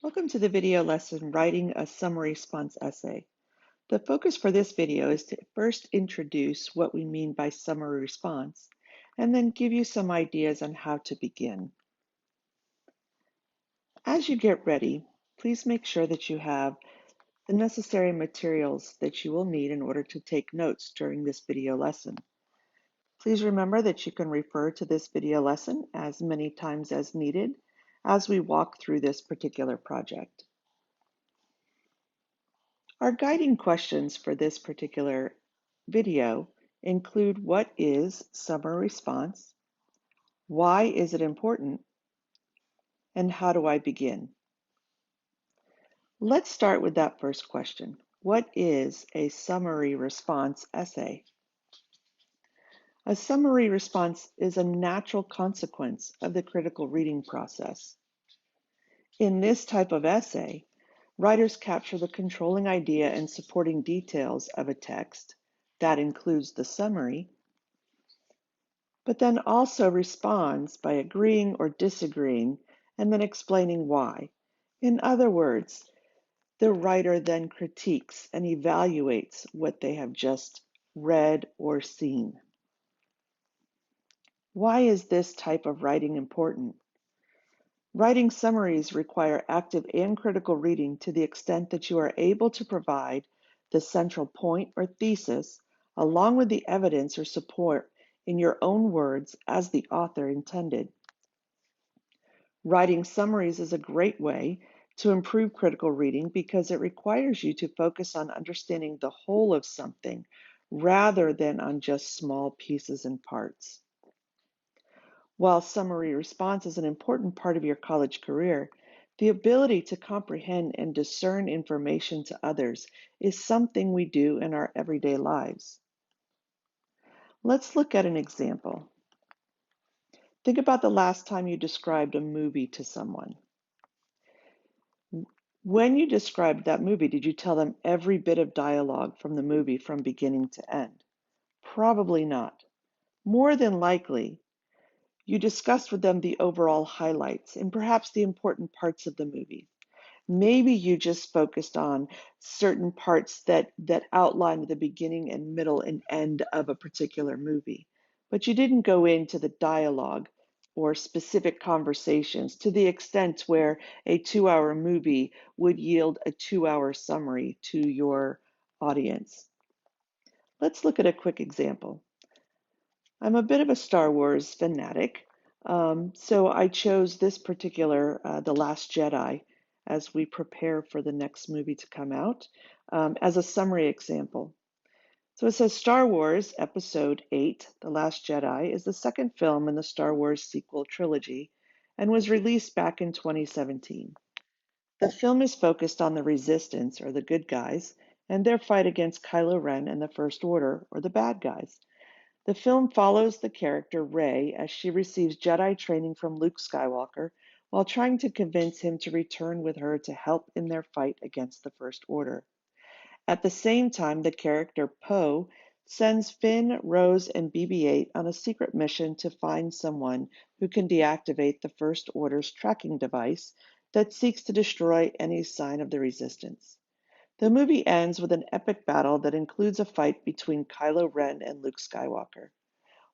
Welcome to the video lesson, Writing a Summary Response Essay. The focus for this video is to first introduce what we mean by summary response, and then give you some ideas on how to begin. As you get ready, please make sure that you have the necessary materials that you will need in order to take notes during this video lesson. Please remember that you can refer to this video lesson as many times as needed as we walk through this particular project. Our guiding questions for this particular video include: what is summary response? Why is it important? And how do I begin? Let's start with that first question. What is a summary response essay? A summary response is a natural consequence of the critical reading process. In this type of essay, writers capture the controlling idea and supporting details of a text. That includes the summary, but then also responds by agreeing or disagreeing and then explaining why. In other words, the writer then critiques and evaluates what they have just read or seen. Why is this type of writing important? Writing summaries require active and critical reading to the extent that you are able to provide the central point or thesis along with the evidence or support in your own words as the author intended. Writing summaries is a great way to improve critical reading because it requires you to focus on understanding the whole of something rather than on just small pieces and parts. While summary response is an important part of your college career, the ability to comprehend and discern information to others is something we do in our everyday lives. Let's look at an example. Think about the last time you described a movie to someone. When you described that movie, did you tell them every bit of dialogue from the movie from beginning to end? Probably not. More than likely, you discussed with them the overall highlights and perhaps the important parts of the movie. Maybe you just focused on certain parts that outline the beginning and middle and end of a particular movie, but you didn't go into the dialogue or specific conversations to the extent where a 2-hour movie would yield a 2-hour summary to your audience. Let's look at a quick example. I'm a bit of a Star Wars fanatic, so I chose this particular, The Last Jedi, as we prepare for the next movie to come out, as a summary example. So it says Star Wars Episode 8, The Last Jedi, is the second film in the Star Wars sequel trilogy and was released back in 2017. The film is focused on the Resistance, or the good guys, and their fight against Kylo Ren and the First Order, or the bad guys. The film follows the character Rey as she receives Jedi training from Luke Skywalker while trying to convince him to return with her to help in their fight against the First Order. At the same time, the character Poe sends Finn, Rose, and BB-8 on a secret mission to find someone who can deactivate the First Order's tracking device that seeks to destroy any sign of the Resistance. The movie ends with an epic battle that includes a fight between Kylo Ren and Luke Skywalker.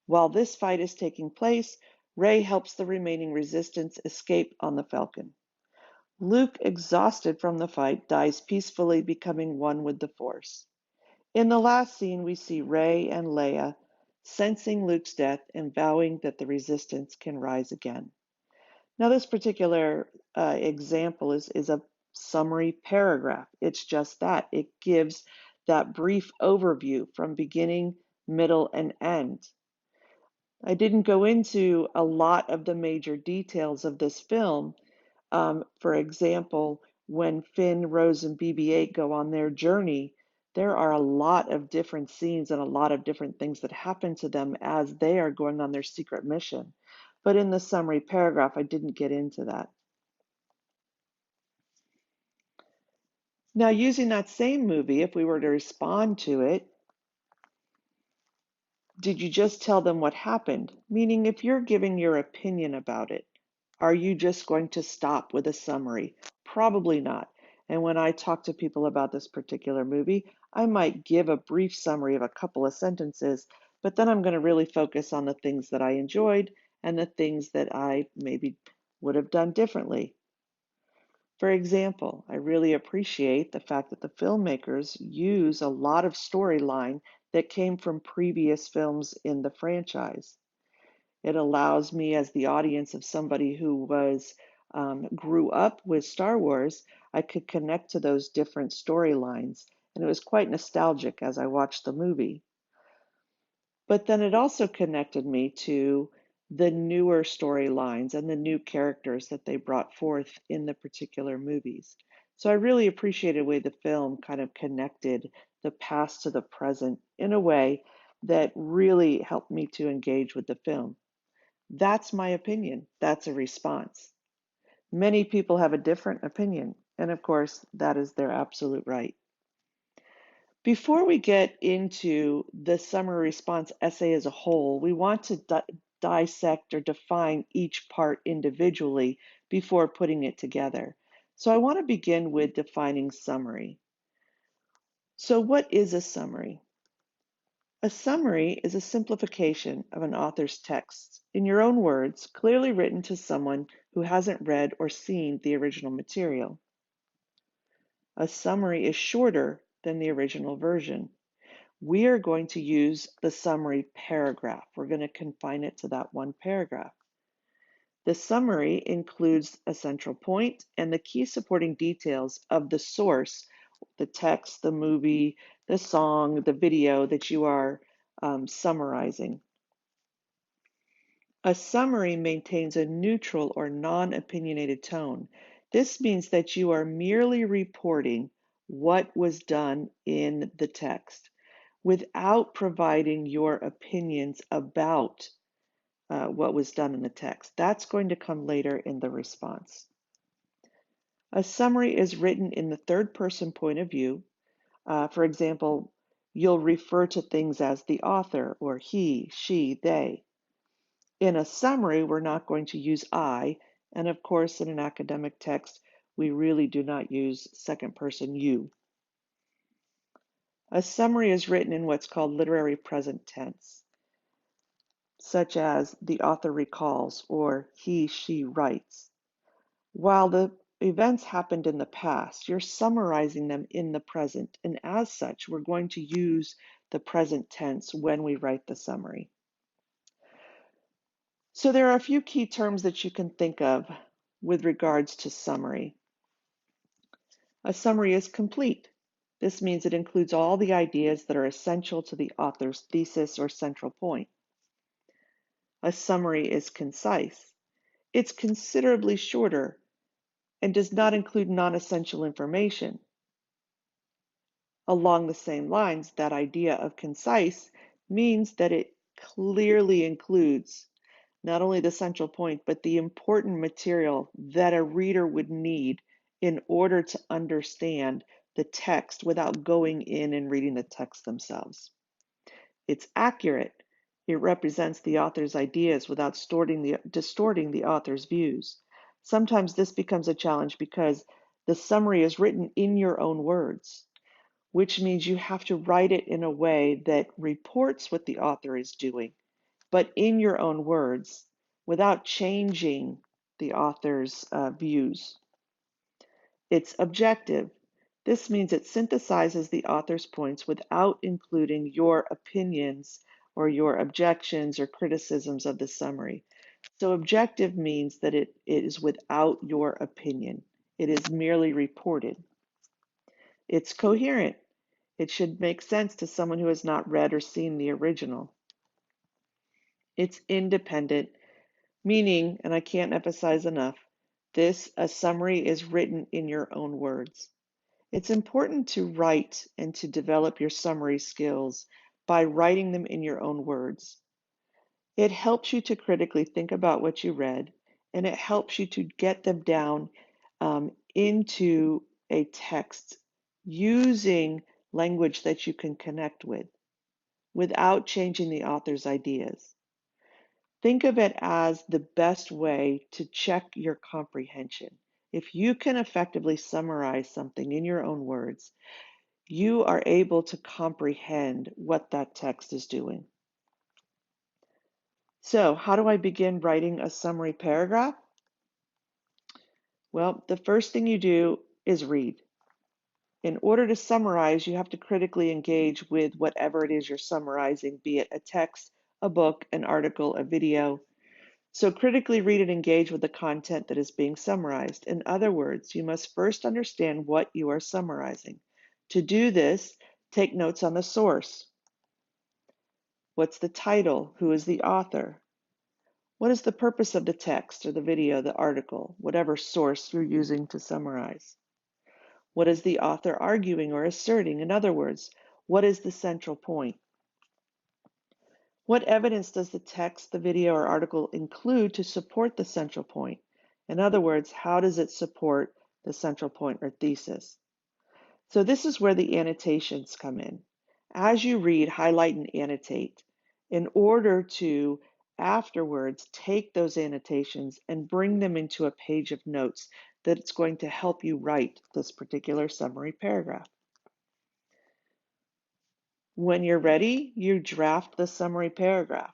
While this fight is taking place, Rey helps the remaining Resistance escape on the Falcon. Luke, exhausted from the fight, dies peacefully, becoming one with the Force. In the last scene, we see Rey and Leia sensing Luke's death and vowing that the Resistance can rise again. Now, this particular example is a summary paragraph. It's just that. It gives that brief overview from beginning, middle, and end. I didn't go into a lot of the major details of this film. For example, when Finn, Rose, and BB-8 go on their journey, there are a lot of different scenes and a lot of different things that happen to them as they are going on their secret mission. But in the summary paragraph, I didn't get into that. Now, using that same movie, if we were to respond to it, did you just tell them what happened? Meaning, if you're giving your opinion about it, are you just going to stop with a summary? Probably not. And when I talk to people about this particular movie, I might give a brief summary of a couple of sentences, but then I'm going to really focus on the things that I enjoyed and the things that I maybe would have done differently. For example, I really appreciate the fact that the filmmakers use a lot of storyline that came from previous films in the franchise. It allows me, as the audience of somebody who grew up with Star Wars, I could connect to those different storylines, and it was quite nostalgic as I watched the movie. But then it also connected me to the newer storylines and the new characters that they brought forth in the particular movies. So I really appreciated the way the film kind of connected the past to the present in a way that really helped me to engage with the film. That's my opinion. That's a response. Many people have a different opinion, and of course, that is their absolute right. Before we get into the summary response essay as a whole, we want to dissect or define each part individually before putting it together. So I want to begin with defining summary. So what is a summary? A summary is a simplification of an author's text, in your own words, clearly written to someone who hasn't read or seen the original material. A summary is shorter than the original version. We are going to use the summary paragraph. We're going to confine it to that one paragraph. The summary includes a central point and the key supporting details of the source, the text, the movie, the song, the video that you are summarizing. A summary maintains a neutral or non-opinionated tone. This means that you are merely reporting what was done in the text without providing your opinions about what was done in the text. That's going to come later in the response. A summary is written in the third person point of view. For example, you'll refer to things as the author or he, she, they. In a summary, we're not going to use I, and of course, in an academic text, we really do not use second person you. A summary is written in what's called literary present tense, such as the author recalls or he, she writes. While the events happened in the past, you're summarizing them in the present, and as such, we're going to use the present tense when we write the summary. So there are a few key terms that you can think of with regards to summary. A summary is complete. This means it includes all the ideas that are essential to the author's thesis or central point. A summary is concise. It's considerably shorter and does not include non-essential information. Along the same lines, that idea of concise means that it clearly includes not only the central point, but the important material that a reader would need in order to understand the text without going in and reading the text themselves. It's accurate. It represents the author's ideas without distorting the author's views. Sometimes this becomes a challenge because the summary is written in your own words, which means you have to write it in a way that reports what the author is doing, but in your own words, without changing the author's views. It's objective. This means it synthesizes the author's points without including your opinions or your objections or criticisms of the summary. So objective means that it is without your opinion. It is merely reported. It's coherent. It should make sense to someone who has not read or seen the original. It's independent, meaning, and I can't emphasize enough, a summary is written in your own words. It's important to write and to develop your summary skills by writing them in your own words. It helps you to critically think about what you read, and it helps you to get them down into a text using language that you can connect with without changing the author's ideas. Think of it as the best way to check your comprehension. If you can effectively summarize something in your own words, you are able to comprehend what that text is doing. So, how do I begin writing a summary paragraph? Well, the first thing you do is read. In order to summarize, you have to critically engage with whatever it is you're summarizing, be it a text, a book, an article, a video. So critically read and engage with the content that is being summarized. In other words, you must first understand what you are summarizing. To do this, take notes on the source. What's the title? Who is the author? What is the purpose of the text or the video, the article, whatever source you're using to summarize? What is the author arguing or asserting? In other words, what is the central point? What evidence does the text, the video, or article include to support the central point? In other words, how does it support the central point or thesis? So this is where the annotations come in. As you read, highlight and annotate in order to afterwards take those annotations and bring them into a page of notes that's going to help you write this particular summary paragraph. When you're ready, you draft the summary paragraph.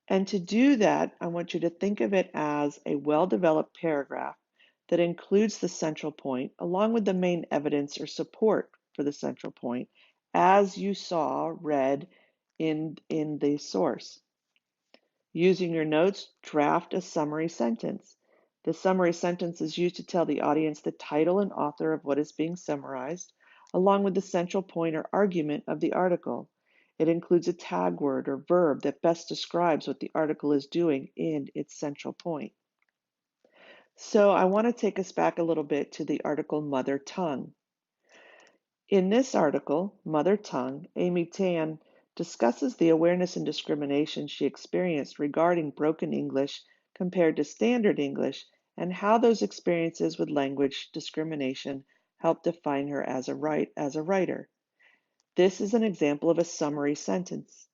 And to do that, I want you to think of it as a well-developed paragraph that includes the central point along with the main evidence or support for the central point as you saw read in the source. Using your notes, draft a summary sentence. The summary sentence is used to tell the audience the title and author of what is being summarized, along with the central point or argument of the article. It includes a tag word or verb that best describes what the article is doing in its central point. So I want to take us back a little bit to the article Mother Tongue. In this article, Mother Tongue, Amy Tan discusses the awareness and discrimination she experienced regarding broken English compared to standard English and how those experiences with language discrimination helped define her as a writer. This is an example of a summary sentence.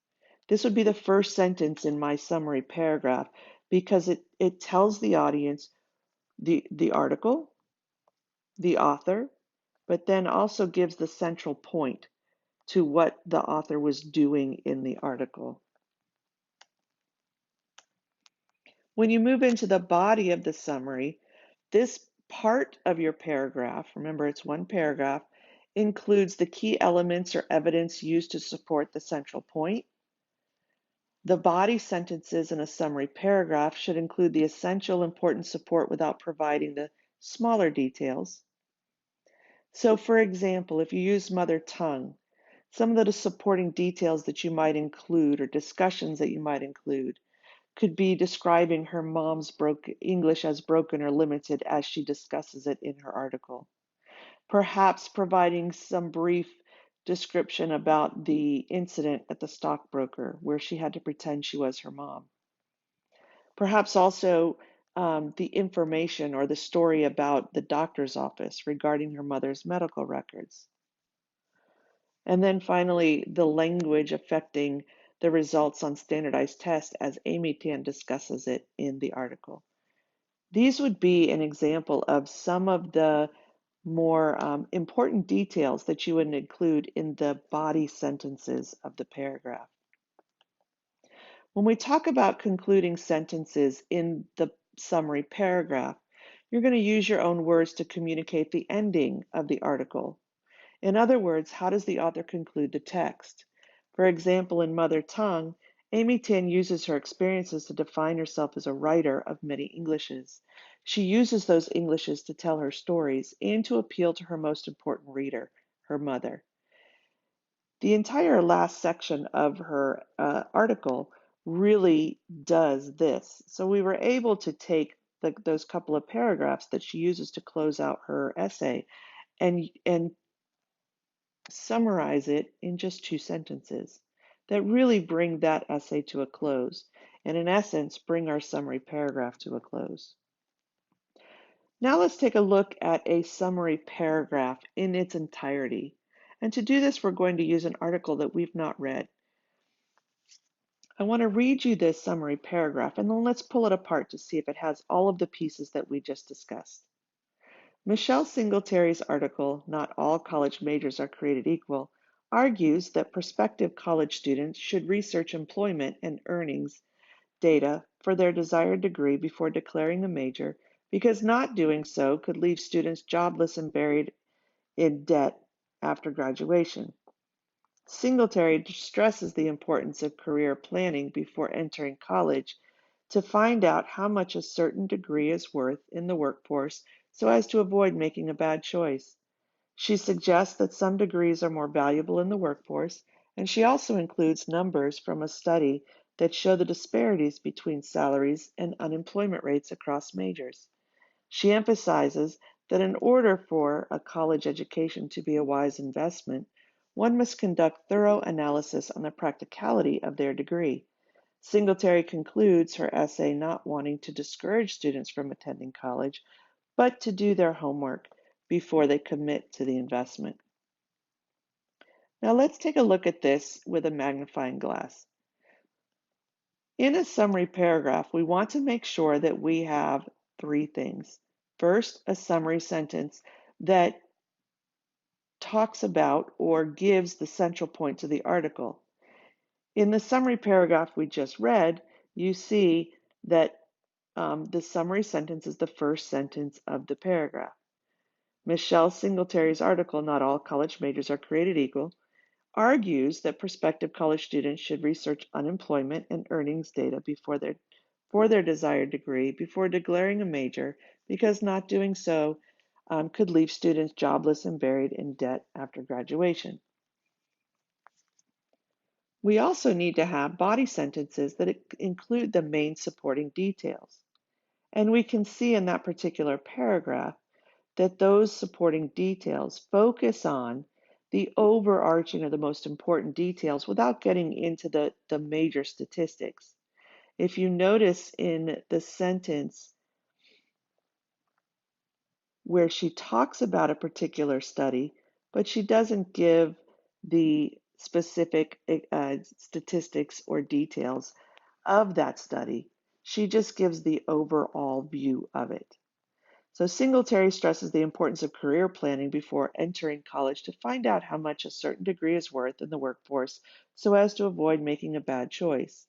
This would be the first sentence in my summary paragraph because it tells the audience the article, the author, but then also gives the central point to what the author was doing in the article. When you move into the body of the summary, this part of your paragraph, remember it's one paragraph, includes the key elements or evidence used to support the central point. The body sentences in a summary paragraph should include the essential important support without providing the smaller details. So for example, if you use mother tongue, some of the supporting details that you might include or discussions that you might include could be describing her mom's English as broken or limited as she discusses it in her article. Perhaps providing some brief description about the incident at the stockbroker where she had to pretend she was her mom. Perhaps also the information or the story about the doctor's office regarding her mother's medical records. And then finally, the language affecting the results on standardized tests as Amy Tan discusses it in the article. These would be an example of some of the more important details that you would include in the body sentences of the paragraph. When we talk about concluding sentences in the summary paragraph, you're going to use your own words to communicate the ending of the article. In other words, how does the author conclude the text? For example, in Mother Tongue, Amy Tan uses her experiences to define herself as a writer of many Englishes. She uses those Englishes to tell her stories and to appeal to her most important reader, her mother. The entire last section of her article really does this. So we were able to take those couple of paragraphs that she uses to close out her essay and summarize it in just 2 sentences that really bring that essay to a close, and in essence, bring our summary paragraph to a close. Now let's take a look at a summary paragraph in its entirety. And to do this, we're going to use an article that we've not read. I want to read you this summary paragraph, and then let's pull it apart to see if it has all of the pieces that we just discussed. Michelle Singletary's article, Not All College Majors Are Created Equal, argues that prospective college students should research employment and earnings data for their desired degree before declaring a major, because not doing so could leave students jobless and buried in debt after graduation. Singletary stresses the importance of career planning before entering college to find out how much a certain degree is worth in the workforce so as to avoid making a bad choice. She suggests that some degrees are more valuable in the workforce, and she also includes numbers from a study that show the disparities between salaries and unemployment rates across majors. She emphasizes that in order for a college education to be a wise investment, one must conduct thorough analysis on the practicality of their degree. Singletary concludes her essay not wanting to discourage students from attending college, but to do their homework before they commit to the investment. Now let's take a look at this with a magnifying glass. In a summary paragraph, we want to make sure that we have three things. First, a summary sentence that talks about or gives the central points of the article. In the summary paragraph we just read, you see that the summary sentence is the first sentence of the paragraph. Michelle Singletary's article, Not All College Majors Are Created Equal, argues that prospective college students should research unemployment and earnings data for their desired degree before declaring a major, because not doing so could leave students jobless and buried in debt after graduation. We also need to have body sentences that include the main supporting details. And we can see in that particular paragraph that those supporting details focus on the overarching or the most important details without getting into the major statistics. If you notice in the sentence where she talks about a particular study, but she doesn't give the specific statistics or details of that study, she just gives the overall view of it. So Singletary stresses the importance of career planning before entering college to find out how much a certain degree is worth in the workforce so as to avoid making a bad choice.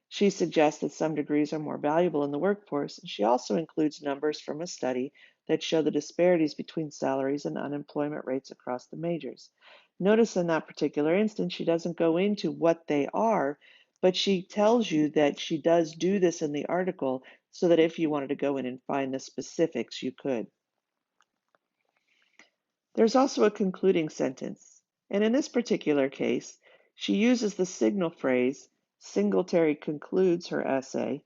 She suggests that some degrees are more valuable in the workforce, and she also includes numbers from a study that show the disparities between salaries and unemployment rates across the majors. Notice in that particular instance, she doesn't go into what they are, but she tells you that she does do this in the article so that if you wanted to go in and find the specifics, you could. There's also a concluding sentence, and in this particular case, she uses the signal phrase, Singletary concludes her essay,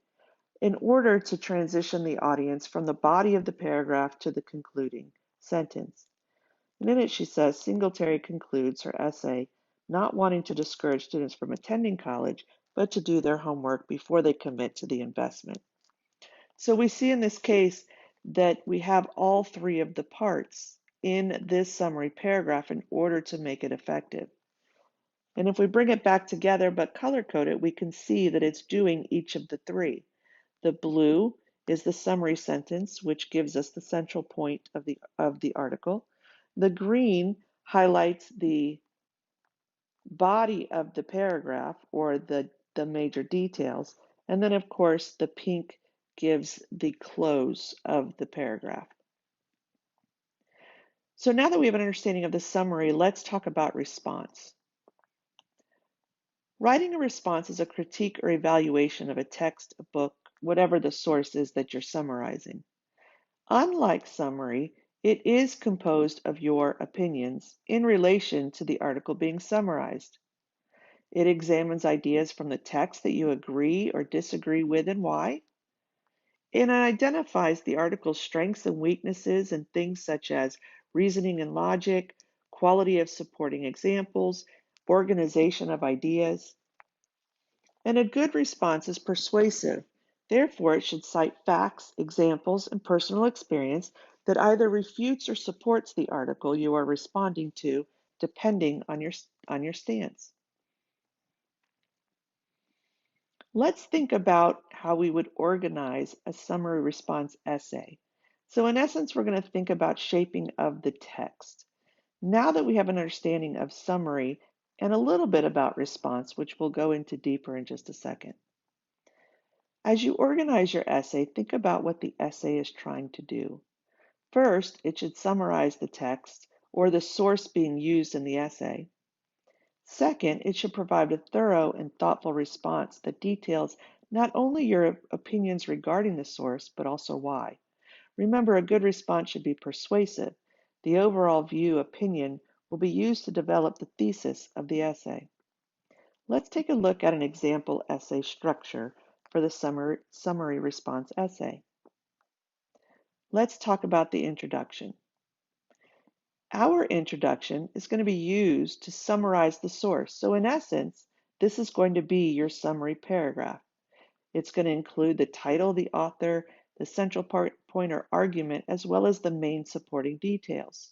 in order to transition the audience from the body of the paragraph to the concluding sentence. And in it, she says, Singletary concludes her essay not wanting to discourage students from attending college, but to do their homework before they commit to the investment. So we see in this case that we have all three of the parts in this summary paragraph in order to make it effective. And if we bring it back together but color code it, we can see that it's doing each of the three. The blue is the summary sentence, which gives us the central point of the article. The green highlights the body of the paragraph or the major details. And then, of course, the pink gives the close of the paragraph. So now that we have an understanding of the summary, let's talk about response. Writing a response is a critique or evaluation of a text, a book, whatever the source is that you're summarizing. Unlike summary, it is composed of your opinions in relation to the article being summarized. It examines ideas from the text that you agree or disagree with and why. It identifies the article's strengths and weaknesses and things such as reasoning and logic, quality of supporting examples, organization of ideas. And a good response is persuasive. Therefore, it should cite facts, examples, and personal experience that either refutes or supports the article you are responding to, depending on your stance. Let's think about how we would organize a summary response essay. So in essence, we're going to think about shaping of the text. Now that we have an understanding of summary and a little bit about response, which we'll go into deeper in just a second. As you organize your essay, think about what the essay is trying to do. First, it should summarize the text or the source being used in the essay. Second, it should provide a thorough and thoughtful response that details not only your opinions regarding the source, but also why. Remember, a good response should be persuasive. The overall view opinion will be used to develop the thesis of the essay. Let's take a look at an example essay structure for the summary response essay. Let's talk about the introduction. Our introduction is going to be used to summarize the source. So in essence, this is going to be your summary paragraph. It's going to include the title, the author, the central point or argument, as well as the main supporting details.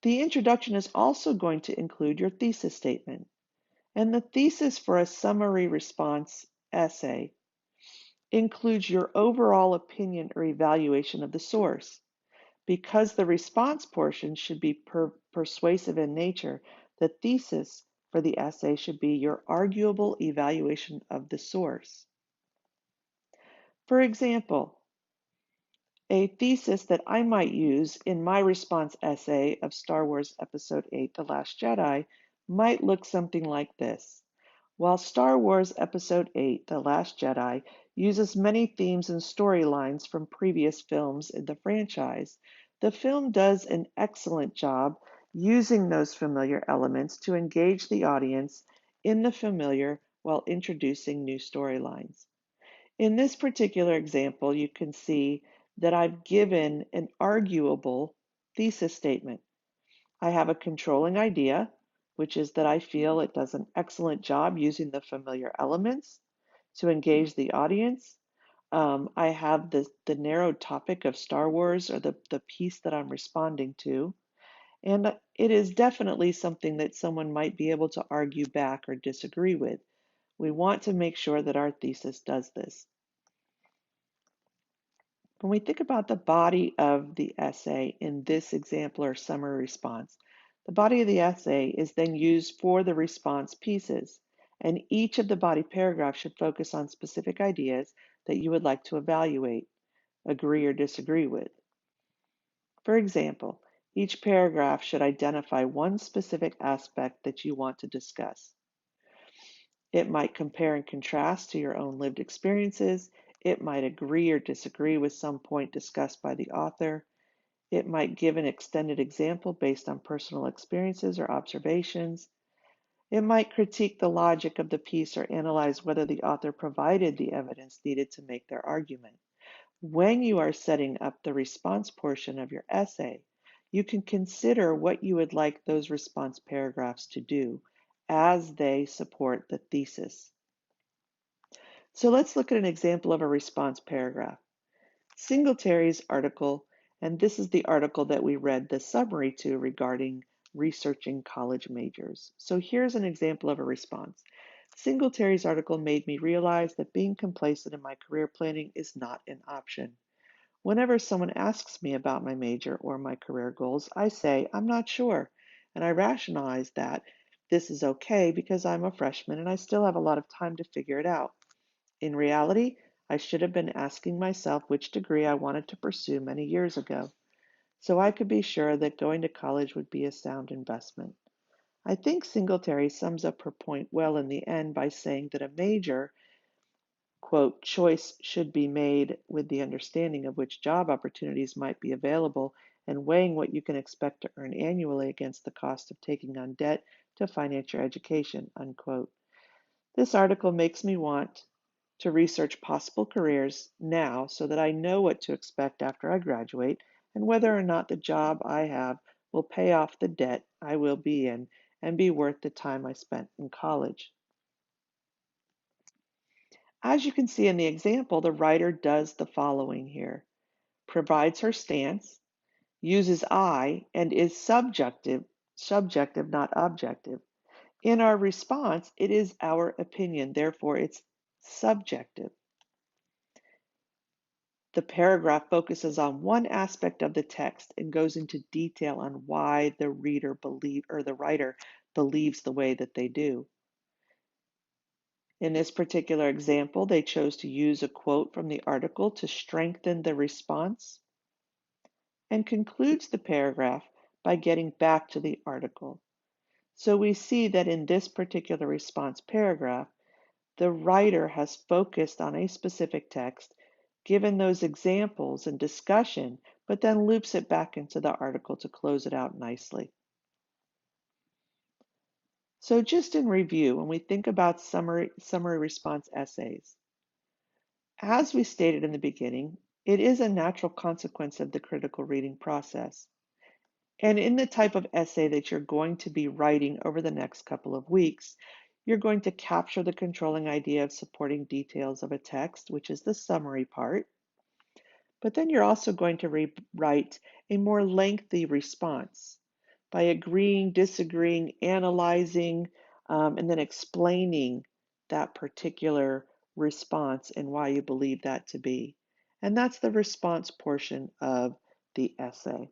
The introduction is also going to include your thesis statement. And the thesis for a summary response essay includes your overall opinion or evaluation of the source. Because the response portion should be persuasive in nature, the thesis for the essay should be your arguable evaluation of the source. For example, a thesis that I might use in my response essay of Star Wars Episode 8, The Last Jedi, might look something like this. While Star Wars Episode 8, The Last Jedi uses many themes and storylines from previous films in the franchise, the film does an excellent job using those familiar elements to engage the audience in the familiar while introducing new storylines. In this particular example, you can see that I've given an arguable thesis statement. I have a controlling idea, which is that I feel it does an excellent job using the familiar elements to engage the audience. I have the narrow topic of Star Wars or the piece that I'm responding to. And it is definitely something that someone might be able to argue back or disagree with. We want to make sure that our thesis does this. When we think about the body of the essay in this example or summary response, the body of the essay is then used for the response pieces, and each of the body paragraphs should focus on specific ideas that you would like to evaluate, agree, or disagree with. For example, each paragraph should identify one specific aspect that you want to discuss. It might compare and contrast to your own lived experiences. It might agree or disagree with some point discussed by the author. It might give an extended example based on personal experiences or observations. It might critique the logic of the piece or analyze whether the author provided the evidence needed to make their argument. When you are setting up the response portion of your essay, you can consider what you would like those response paragraphs to do as they support the thesis. So let's look at an example of a response paragraph. Singletary's article, and this is the article that we read the summary to regarding researching college majors. So here's an example of a response. Singletary's article made me realize that being complacent in my career planning is not an option. Whenever someone asks me about my major or my career goals, I say, I'm not sure. And I rationalize that this is okay because I'm a freshman and I still have a lot of time to figure it out. In reality, I should have been asking myself which degree I wanted to pursue many years ago, so I could be sure that going to college would be a sound investment. I think Singletary sums up her point well in the end by saying that a major, quote, choice should be made with the understanding of which job opportunities might be available and weighing what you can expect to earn annually against the cost of taking on debt to finance your education, unquote. This article makes me want to research possible careers now so that I know what to expect after I graduate and whether or not the job I have will pay off the debt I will be in and be worth the time I spent in college. As you can see in the example, the writer does the following here: provides her stance, uses I, and is subjective, not objective. In our response, it is our opinion, therefore it's subjective. The paragraph focuses on one aspect of the text and goes into detail on why the reader believe or the writer believes the way that they do. In this particular example, they chose to use a quote from the article to strengthen the response and concludes the paragraph by getting back to the article. So we see that in this particular response paragraph, the writer has focused on a specific text, given those examples and discussion, but then loops it back into the article to close it out nicely. So just in review, when we think about summary response essays, as we stated in the beginning, it is a natural consequence of the critical reading process. And in the type of essay that you're going to be writing over the next couple of weeks, you're going to capture the controlling idea of supporting details of a text, which is the summary part. But then you're also going to write a more lengthy response by agreeing, disagreeing, analyzing, and then explaining that particular response and why you believe that to be. And that's the response portion of the essay.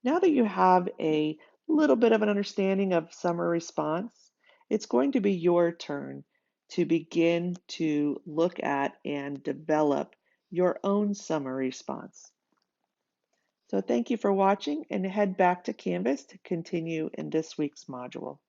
Now that you have a little bit of an understanding of summary response, it's going to be your turn to begin to look at and develop your own summary response. So thank you for watching, and head back to Canvas to continue in this week's module.